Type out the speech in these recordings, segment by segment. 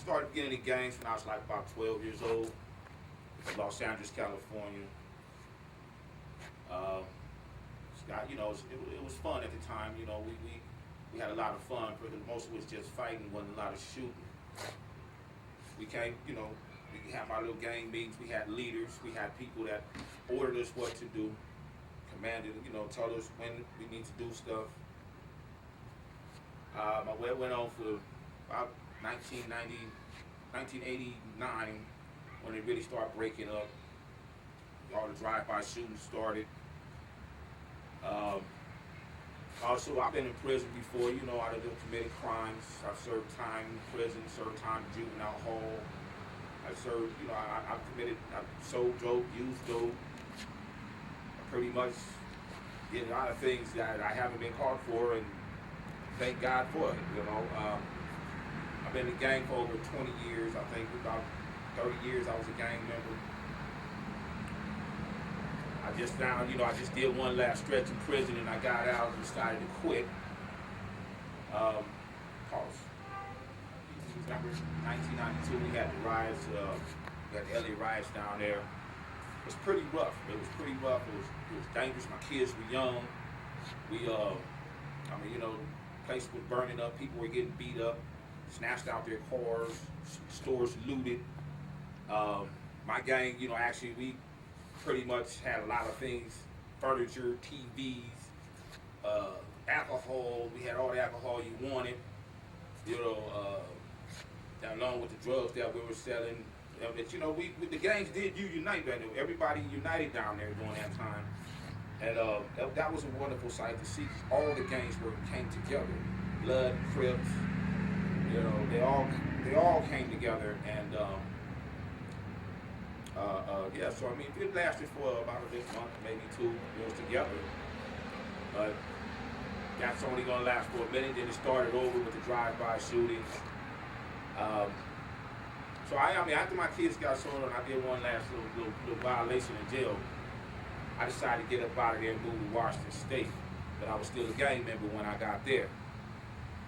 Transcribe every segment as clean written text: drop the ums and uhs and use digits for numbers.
started getting in gangs when I was like about 12 years old, Los Angeles, California. Uh, it was fun at the time. We had a lot of fun. For the most of it was just fighting, wasn't a lot of shooting. We came, we had our little gang meetings. We had leaders. We had people that ordered us what to do, commanded, told us when we need to do stuff. My way went on for about 1989, when it really started breaking up. All the drive-by shootings started. Also, I've been in prison before. I've committed crimes. I've served time in prison, served time in juvenile hall. I've sold dope, used dope. I pretty much did a lot of things that I haven't been caught for, and thank God for it. I've been in the gang for over 20 years. I think about 30 years I was a gang member. I just found, I just did one last stretch in prison, and I got out and decided to quit. Pause. 1992, we had the riots, we had the LA riots down there. It was pretty rough. It was dangerous. My kids were young. The place was burning up. People were getting beat up, snatched out their cars, stores looted. My gang, actually we pretty much had a lot of things, furniture, TVs, alcohol. We had all the alcohol you wanted, along with the drugs that we were selling. The gangs did unite, man. Everybody united down there during that time. And that was a wonderful sight to see. All the gangs came together. Blood, Crips, they all came together, and so it lasted for about a month, maybe 2 years together. But that's only gonna last for a minute. Then it started over with the drive-by shootings. So after my kids got sold and I did one last little violation in jail, I decided to get up out of there and move to Washington State. But I was still a gang member when I got there.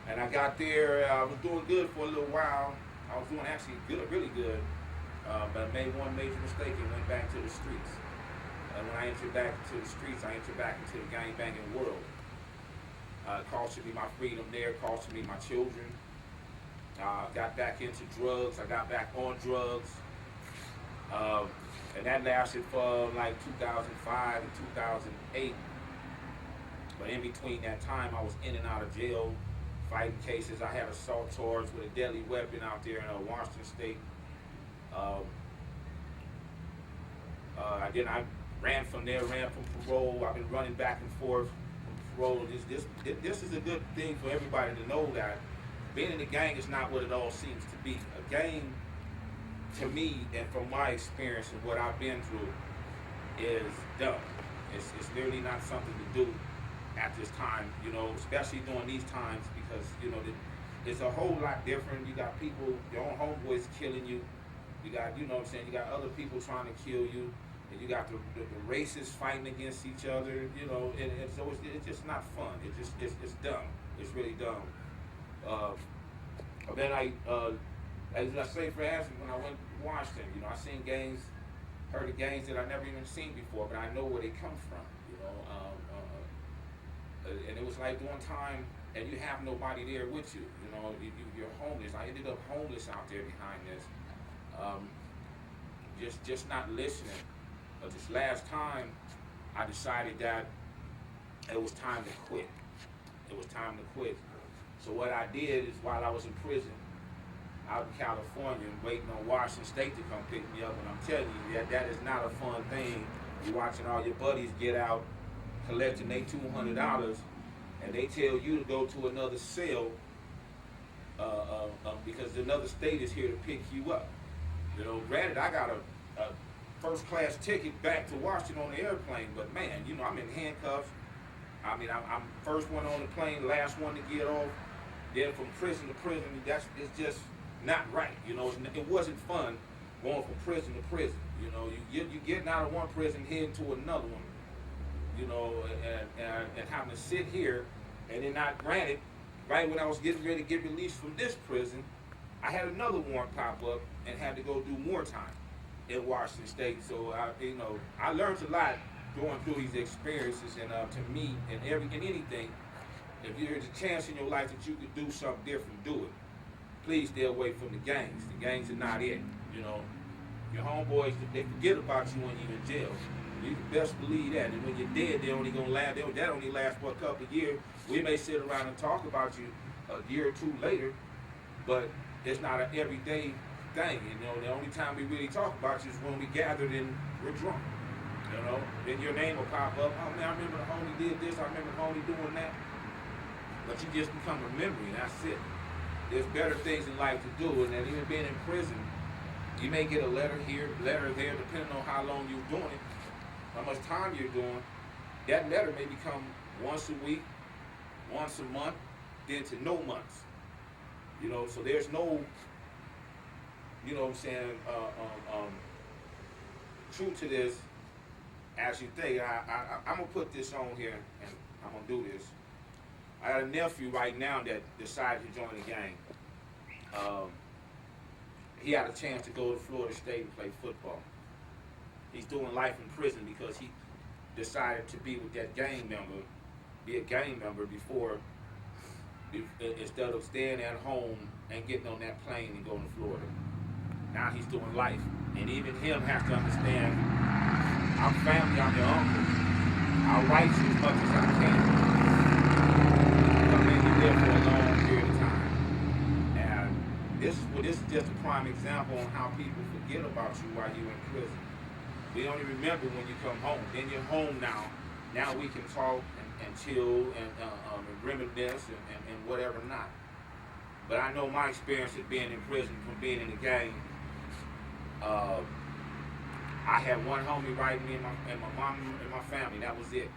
And I got there, I was doing good for a little while. I was doing actually good, really good. But I made one major mistake and went back to the streets. And when I entered back into the streets, I entered back into the gang banging world. It costed me my freedom there, costed me my children. Got back into drugs. I got back on drugs. And that lasted for like 2005 and 2008. But in between that time, I was in and out of jail, fighting cases. I had assault charges with a deadly weapon out there in Washington State. I ran from there, ran from parole. I've been running back and forth from parole. This is a good thing for everybody to know, that being in a gang is not what it all seems to be. A gang, to me, and from my experience and what I've been through, is dumb. It's literally not something to do at this time, especially during these times, because, it's a whole lot different. You got people, your own homeboys killing you. You got, you got other people trying to kill you. And you got the racists fighting against each other, and so it's just not fun. It's dumb. It's really dumb. But then as I say, for instance, when I went to Washington, I seen gangs, heard of gangs that I never even seen before, but I know where they come from, and it was like one time, and you have nobody there with you, you're homeless. I ended up homeless out there behind this, just not listening. But this last time, I decided that it was time to quit. It was time to quit. So what I did is, while I was in prison out in California and waiting on Washington State to come pick me up, and I'm telling you that is not a fun thing. You're watching all your buddies get out, collecting their $200, and they tell you to go to another cell because another state is here to pick you up. Granted, I got a first-class ticket back to Washington on the airplane, but man, I'm in handcuffs. I'm first one on the plane, last one to get off. Then from prison to prison, it's just not right. It wasn't fun going from prison to prison. You getting out of one prison, heading to another one. And having to sit here, and then not granted, right when I was getting ready to get released from this prison, I had another warrant pop up and had to go do more time in Washington State. So I learned a lot going through these experiences. And to me, in anything, if there's a chance in your life that you could do something different, do it. Please stay away from the gangs. The gangs are not it. Your homeboys, they forget about you when you're in jail. You can best believe that. And when you're dead, they only gonna last. That only lasts for a couple of years. We may sit around and talk about you a year or two later, but it's not an everyday thing. The only time we really talk about you is when we gathered and we're drunk. Then your name will pop up. Oh man, I remember the homie did this. I remember the homie doing that. But you just become a memory, and that's it. There's better things in life to do, and then even being in prison, you may get a letter here, letter there, depending on how long you're doing it, how much time you're doing. That letter may become once a week, once a month, then to no months. So there's no, truth to this as you think. I'm going to put this on here, and I'm going to do this. I got a nephew right now that decided to join the gang. He had a chance to go to Florida State and play football. He's doing life in prison because he decided to be with that gang member, be a gang member before, instead of staying at home and getting on that plane and going to Florida. Now he's doing life. And even him has to understand, I'm family, I'm your uncle. I'll write you as much as I can. There for a long period of time. And this is just a prime example on how people forget about you while you're in prison. We only remember when you come home. Then you're home now. Now we can talk and chill and reminisce and whatever not. But I know my experience of being in prison from being in the gang. I had one homie writing me and my mom and my family. That was it.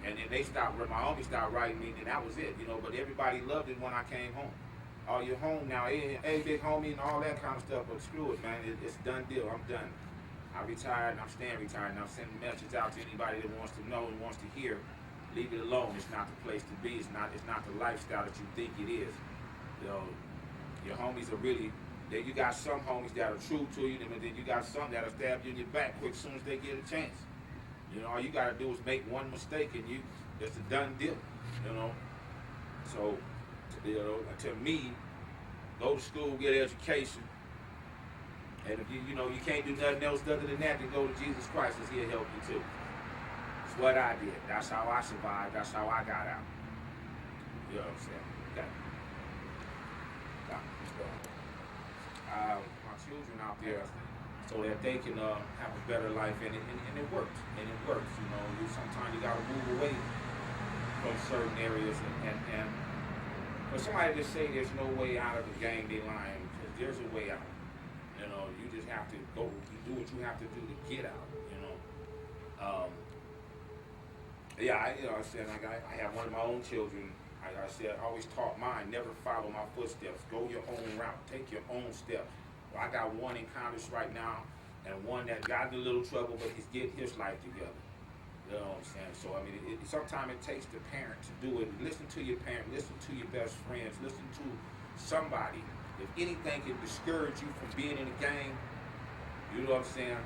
And then my homie stopped writing me, and that was it, but everybody loved it when I came home. Oh, you're home now, hey big homie, and all that kind of stuff, but screw it, man, it's a done deal, I'm done. I retired, and I'm staying retired, and I'm sending a message out to anybody that wants to know and wants to hear. Leave it alone, it's not the place to be, it's not the lifestyle that you think it is. Your homies are really, you got some homies that are true to you, and then you got some that'll stab you in your back quick as soon as they get a chance. All you gotta do is make one mistake and it's a done deal, So, to me, go to school, get an education, and if you can't do nothing else other than that, then go to Jesus Christ, because He'll help you too. It's what I did. That's how I survived. That's how I got out. You know what I'm saying? Okay. My children out there, so that they can have a better life, and it works. And it works. Sometimes you gotta move away from certain areas, and for somebody to say there's no way out of the gang, they lying, because there's a way out. You just have to go. You do what you have to do to get out. I said, like I have one of my own children. Like I said, I always taught mine, never follow my footsteps. Go your own route. Take your own steps. Well, I got one in Congress right now, and one that got in a little trouble, but he's getting his life together. You know what I'm saying? So, sometimes it takes the parent to do it. Listen to your parent. Listen to your best friends. Listen to somebody. If anything can discourage you from being in a gang, you know what I'm saying?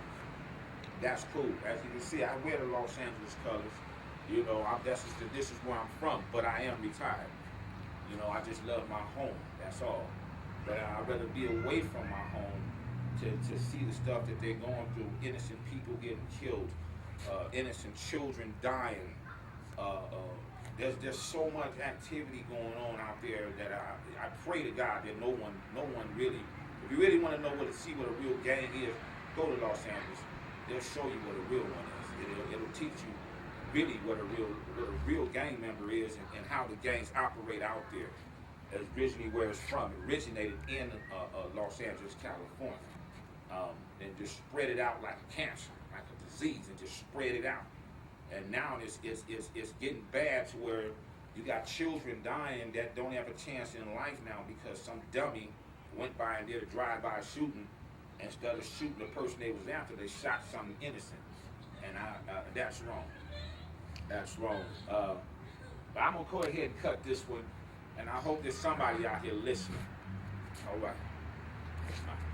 That's cool. As you can see, I wear the Los Angeles colors. This is where I'm from, but I am retired. I just love my home. That's all. But I'd rather be away from my home to see the stuff that they're going through. Innocent people getting killed, innocent children dying. There's so much activity going on out there that I pray to God that no one really. If you really want to know what a real gang is, go to Los Angeles. They'll show you what a real one is. It'll teach you really what a real gang member is and how the gangs operate out there. That's originally where it's from. It originated in Los Angeles, California, and just spread it out like a cancer, like a disease, and just spread it out. And now it's getting bad to where you got children dying that don't have a chance in life now because some dummy went by and did a drive-by shooting. Instead of shooting the person they was after, they shot something innocent, and that's wrong. That's wrong. But I'm gonna go ahead and cut this one. And I hope there's somebody out here listening. All right. Bye.